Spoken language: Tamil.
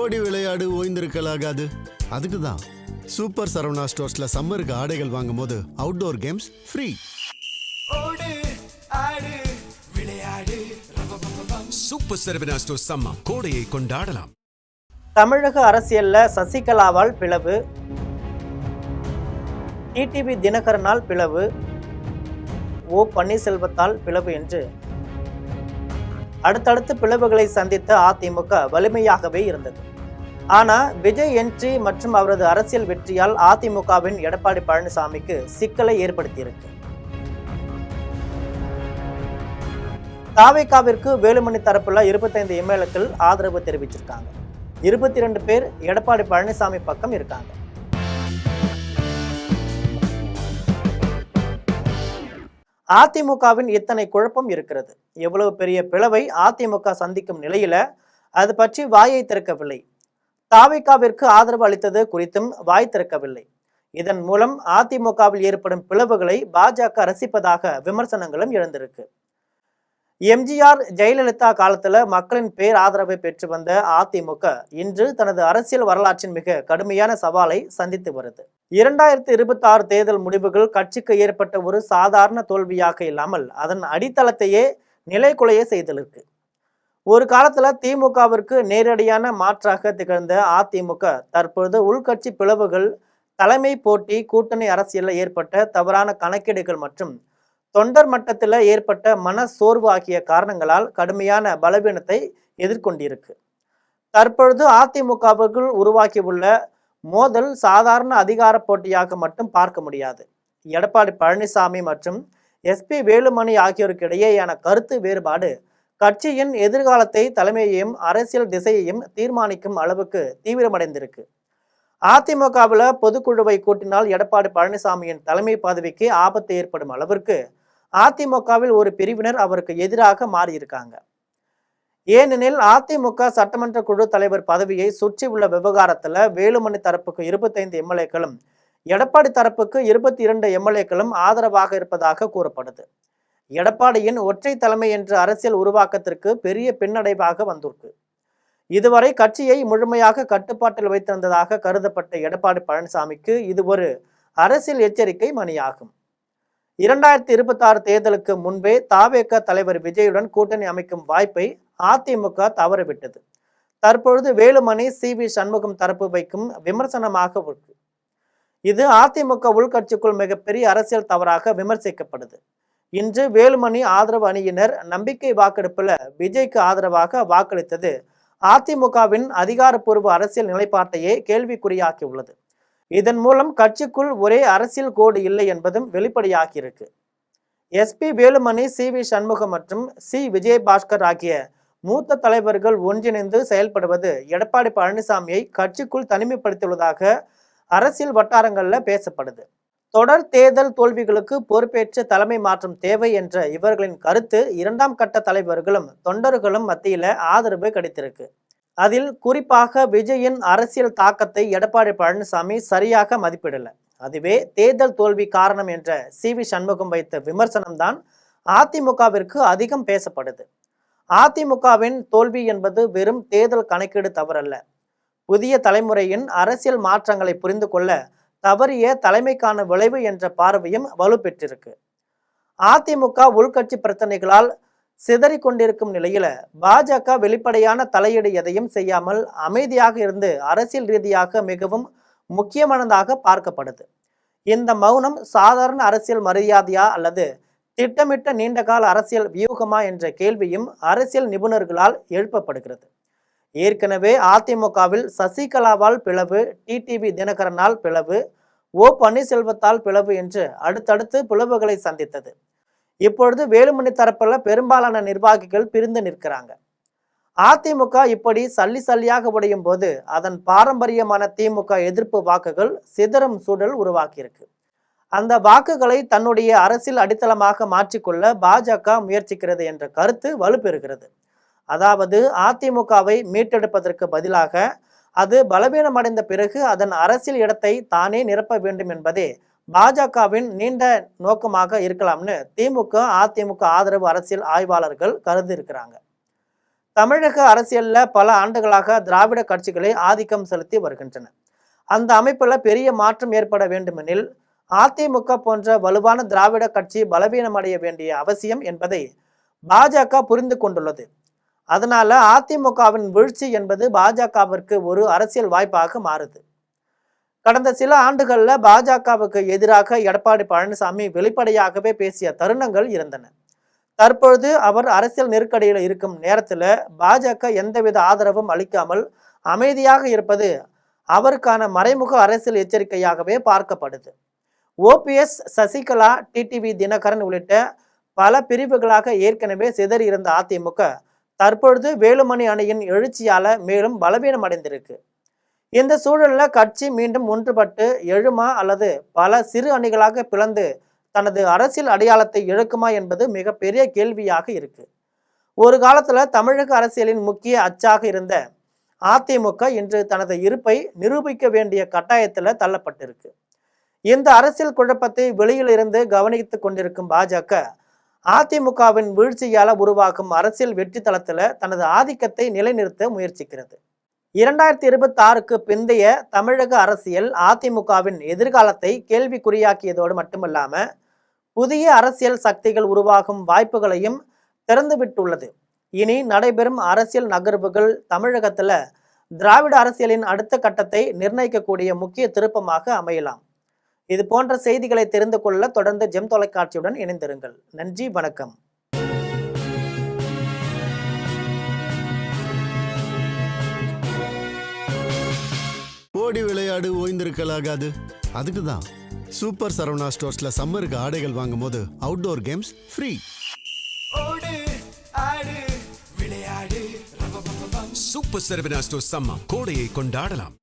ஓடி விளையாடு ஓய்ந்திருக்கலாகாது. அதுக்கு தான் சூப்பர் சரவணா ஸ்டோர்ஸ்ல சம்மருக்கு ஆடைகள் வாங்கும் போது outdoor games free. Super Saravana Stores summer கோடையை கொண்டாடலாம். தமிழக அரசியல்ல சசிகலாவால் பிளவு, டிடிவி தினகரனால் பிளவு, ஓ பன்னீர்செல்வத்தால் பிளவு என்று அடுத்தடுத்து பிளவுகளை சந்தித்த அதிமுக வலிமையாகவே இருந்தது. ஆனா விஜய் என்ட்ரி மற்றும் அவரது அரசியல் வெற்றியால் அதிமுகவின் எடப்பாடி பழனிசாமிக்கு சிக்கலை ஏற்படுத்தியிருக்கு. தாவேகாவிற்கு வேலுமணி தரப்புல 25 எம்எல்ஏக்கள் ஆதரவு தெரிவிச்சிருக்காங்க. 22 பேர் எடப்பாடி பழனிசாமி பக்கம் இருக்காங்க. அதிமுகவின் இத்தனை குழப்பம் இருக்கிறது. எவ்வளவு பெரிய பிளவை அதிமுக சந்திக்கும் நிலையில அது பற்றி வாயை திறக்கவில்லை. தாவேகாவிற்கு ஆதரவு அளித்தது குறித்தும் வாய் திறக்கவில்லை. இதன் மூலம் அதிமுகவில் ஏற்படும் பிளவுகளை பாஜக ரசிப்பதாக விமர்சனங்களும் எழுந்திருக்கு. எம்ஜிஆர் ஜெயலலிதா காலத்துல மக்களின் பேர் ஆதரவை பெற்று வந்த அதிமுக இன்று தனது அரசியல் வரலாற்றின் மிக கடுமையான சவாலை சந்தித்து வருது. 2026 தேர்தல் முடிவுகள் கட்சிக்கு ஏற்பட்ட ஒரு சாதாரண தோல்வியாக இல்லாமல் அதன் அடித்தளத்தையே நிலைகுலைய செய்திருக்கு. ஒரு காலத்துல திமுகவிற்கு நேரடியான மாற்றாக திகழ்ந்த அதிமுக தற்பொழுது உள்கட்சி பிளவுகள், தலைமை போட்டி, கூட்டணி அரசியலில் ஏற்பட்ட தவறான கணக்கீடுகள் மற்றும் தொண்டர் மட்டத்தில் ஏற்பட்ட மன சோர்வு ஆகிய காரணங்களால் கடுமையான பலவீனத்தை எதிர்கொண்டிருக்கு. தற்பொழுது அதிமுகவுக்குள் உருவாக்கியுள்ள மோதல் சாதாரண அதிகார போட்டியாக மட்டும் பார்க்க முடியாது. எடப்பாடி பழனிசாமி மற்றும் எஸ்பி வேலுமணி ஆகியோருக்கு இடையேயான கருத்து வேறுபாடு கட்சியின் எதிர்காலத்தை, தலைமையையும் அரசியல் திசையையும் தீர்மானிக்கும் அளவுக்கு தீவிரமடைந்திருக்கு. அதிமுகவில் பொதுக்குழுவை கூட்டினால் எடப்பாடி பழனிசாமியின் தலைமை பதவிக்கு ஆபத்து ஏற்படும் அளவிற்கு அதிமுகவில் ஒரு பிரிவினர் அவருக்கு எதிராக மாறியிருக்காங்க. ஏனெனில் அதிமுக சட்டமன்ற குழு தலைவர் பதவியை சுற்றி உள்ள விவகாரத்துல வேலுமணி தரப்புக்கு 25 எம்எல்ஏக்களும் எடப்பாடி தரப்புக்கு 22 எம்எல்ஏக்களும் ஆதரவாக இருப்பதாக கூறப்படுது. எடப்பாடியின் ஒற்றை தலைமை என்ற அரசியல் உருவாக்கத்திற்கு பெரிய பின்னடைவாக வந்திருக்கு. இதுவரை கட்சியை முழுமையாக கட்டுப்பாட்டில் வைத்திருந்ததாக கருதப்பட்ட எடப்பாடி பழனிசாமிக்கு இது ஒரு அரசியல் எச்சரிக்கை மணியாகும். 2026 தேர்தலுக்கு முன்பே தாவேக தலைவர் விஜயுடன் கூட்டணி அமைக்கும் வாய்ப்பை அதிமுக தவறவிட்டது. தற்பொழுது வேலுமணி, சி.வி. சண்முகம் தரப்பு வைக்கும் விமர்சனமாக இருக்கு. இது அதிமுக உள்கட்சிக்குள் மிகப்பெரிய அரசியல் தவறாக விமர்சிக்கப்படுது. இன்று வேலுமணி ஆதரவு அணியினர் நம்பிக்கை வாக்கெடுப்புல விஜய்க்கு ஆதரவாக வாக்களித்தது அதிமுகவின் அதிகாரப்பூர்வ அரசியல் நிலைப்பாட்டையே கேள்விக்குறியாக்கி உள்ளது. இதன் மூலம் கட்சிக்குள் ஒரே அரசியல் கோடு இல்லை என்பதும் வெளிப்படையாகி இருக்கு. SP Velumani, CV. சண்முகம் மற்றும் சி. விஜயபாஸ்கர் ஆகிய மூத்த தலைவர்கள் ஒன்றிணைந்து செயல்படுவது எடப்பாடி பழனிசாமியை கட்சிக்குள் தனிமைப்படுத்தியுள்ளதாக அரசியல் வட்டாரங்கள்ல பேசப்படுது. தொடர் தேர்தல் தோல்விகளுக்கு பொறுப்பேற்ற தலைமை மாற்றம் தேவை என்ற இவர்களின் கருத்து 2ஆம் கட்ட தலைவர்களும் தொண்டர்களும் மத்தியில ஆதரவு கிடைத்திருக்கு. அதில் குறிப்பாக விஜயின் அரசியல் தாக்கத்தை எடப்பாடி பழனிசாமி சரியாக மதிப்பிடல. அதுவே தேர்தல் தோல்வி காரணம் என்ற சி.வி. சண்முகம் வைத்த விமர்சனம்தான் அதிமுகவிற்கு அதிகம் பேசப்படுது. அதிமுகவின் தோல்வி என்பது வெறும் தேர்தல் கணக்கீடு தவறல்ல. புதிய தலைமுறையின் அரசியல் மாற்றங்களை புரிந்து கொள்ள தவறிய தலைமைக்கான விளைவு என்ற பார்வையும் வலுப்பெற்றிருக்கு. அதிமுக உள்கட்சி பிரச்சனைகளால் சிதறி கொண்டிருக்கும் நிலையில பாஜக வெளிப்படையான தலையீடு எதையும் செய்யாமல் அமைதியாக இருந்து அரசியல் ரீதியாக மிகவும் முக்கியமானதாக பார்க்கப்படுது. இந்த மௌனம் சாதாரண அரசியல் மரியாதையா அல்லது திட்டமிட்ட நீண்டகால அரசியல் வியூகமா என்ற கேள்வியும் அரசியல் நிபுணர்களால் எழுப்பப்படுகிறது. ஏற்கனவே அதிமுகவில் சசிகலாவால் பிளவு, டிடிவி தினகரனால் பிளவு, ஓ பன்னீர்செல்வத்தால் பிளவு என்று அடுத்தடுத்து பிளவுகளை சந்தித்தது. இப்பொழுது வேலுமணி தரப்புல பெரும்பாலான நிர்வாகிகள் பிரிந்து நிற்கிறாங்க. அதிமுக இப்படி சல்லி சல்லியாக உடையும் போது அதன் பாரம்பரியமான திமுக எதிர்ப்பு வாக்குகள் சிதறும் சூழல் உருவாக்கியிருக்கு. அந்த வாக்குகளை தன்னுடைய அரசியல் அடித்தளமாக மாற்றிக்கொள்ள பாஜக முயற்சிக்கிறது என்ற கருத்து வலுப்பெறுகிறது. அதாவது அதிமுகவை மீட்டெடுப்பதற்கு பதிலாக அது பலவீனமடைந்த பிறகு அதன் அரசியல் இடத்தை தானே நிரப்ப வேண்டும் என்பதே பாஜகவின் நீண்ட நோக்கமாக இருக்கலாம்னு திமுக அதிமுக ஆதரவு அரசியல் ஆய்வாளர்கள் கருதி இருக்கிறாங்க. தமிழக அரசியல்ல பல ஆண்டுகளாக திராவிட கட்சிகளே ஆதிக்கம் செலுத்தி வருகின்றன. அந்த அமைப்புல பெரிய மாற்றம் ஏற்பட வேண்டுமெனில் அதிமுக போன்ற வலுவான திராவிட கட்சி பலவீனமடைய வேண்டிய அவசியம் என்பதை பாஜக புரிந்து கொண்டுள்ளது. அதனால அதிமுகவின் வீழ்ச்சி என்பது பாஜகவிற்கு ஒரு அரசியல் வாய்ப்பாக மாறுது. கடந்த சில ஆண்டுகள்ல பாஜகவுக்கு எதிராக எடப்பாடி பழனிசாமி வெளிப்படையாகவே பேசிய தருணங்கள் இருந்தன. தற்பொழுது அவர் அரசியல் நெருக்கடியில் இருக்கும் நேரத்துல பாஜக எந்தவித ஆதரவும் அளிக்காமல் அமைதியாக இருப்பது அவருக்கான மறைமுக அரசியல் எச்சரிக்கையாகவே பார்க்கப்படுது. ஓபிஎஸ், சசிகலா, டிடிவி தினகரன் உள்ளிட்ட பல பிரிவுகளாக ஏற்கனவே சிதறி இருந்த அதிமுக தற்பொழுது வேலுமணி அணியின் எழுச்சியால மேலும் பலவீனம் அடைந்திருக்கு. இந்த சூழல்ல கட்சி மீண்டும் ஒன்றுபட்டு எழுமா அல்லது பல சிறு அணிகளாக பிளந்து தனது அரசியல் அடையாளத்தை இழக்குமா என்பது மிகப்பெரிய கேள்வியாக இருக்கு. ஒரு காலத்துல தமிழக அரசியலின் முக்கிய அச்சாக இருந்த அதிமுக இன்று தனது இருப்பை நிரூபிக்க வேண்டிய கட்டாயத்துல தள்ளப்பட்டிருக்கு. இந்த அரசியல் குழப்பத்தை வெளியில் இருந்து கவனித்துக் கொண்டிருக்கும் பாஜக அதிமுகவின் வீழ்ச்சியால உருவாகும் அரசியல் வெற்றி தளத்துல தனது ஆதிக்கத்தை நிலைநிறுத்த முயற்சிக்கிறது. 2026க்கு பிந்தைய தமிழக அரசியல் அதிமுகவின் எதிர்காலத்தை கேள்விக்குறியாக்கியதோடு மட்டுமல்லாம புதிய அரசியல் சக்திகள் உருவாகும் வாய்ப்புகளையும் திறந்துவிட்டுள்ளது. இனி நடைபெறும் அரசியல் நகர்வுகள் தமிழகத்துல திராவிட அரசியலின் அடுத்த கட்டத்தை நிர்ணயிக்கக்கூடிய முக்கிய திருப்பமாக அமையலாம். இது போன்ற செய்திகளை தெரிந்து கொள்ள தொடர்ந்து ஜெம் தொலைக்காட்சியுடன் இணைந்திருங்கள். நன்றி, வணக்கம். ஓடி விளையாடு, ஓய்ந்திருக்கலாகாது. அதுக்கு தான் சூப்பர் சரவணா ஸ்டோர்ஸ்ல சம்மருக்கு ஆடைகள் வாங்கும் போது outdoor games free. Super Saravana Stores summer கோடையை கொண்டாடலாம்.